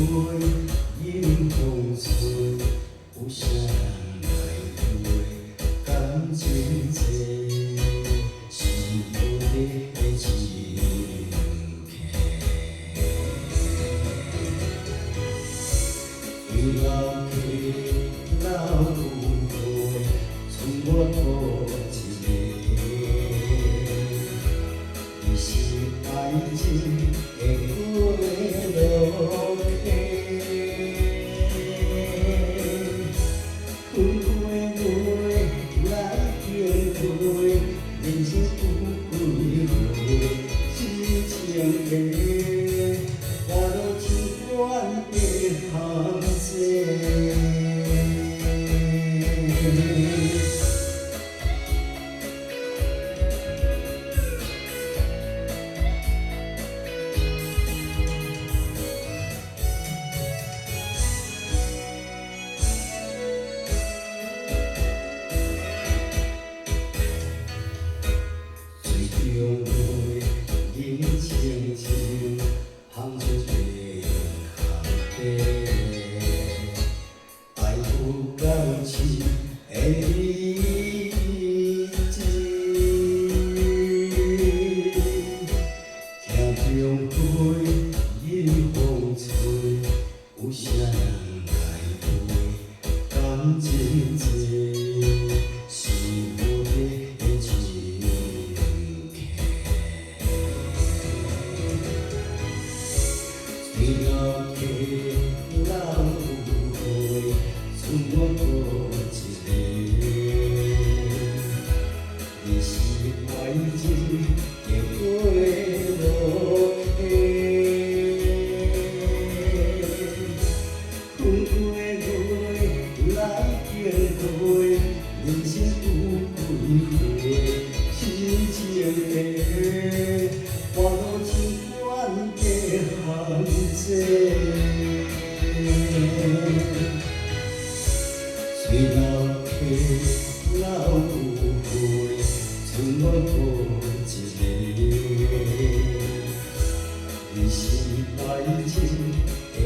迎风吹，有啥人来陪？感情债是无力的情客。为老客老有花，剩我孤一个。伊是爱情的过路客。分开月来经过，人生有几回，痴情的，花落情愿的行迹。用泪饮清清，含出悲含悲，爱有感情的意志，听中花迎风吹，有啥人来陪？感情债是无力的情。为老客老有花，剩我孤一个。你是爱情的过路客，分开月来经过，人生有几回，痴情的，花落情愿的行迹。虽老客老有花，剩我孤一个。你是爱情的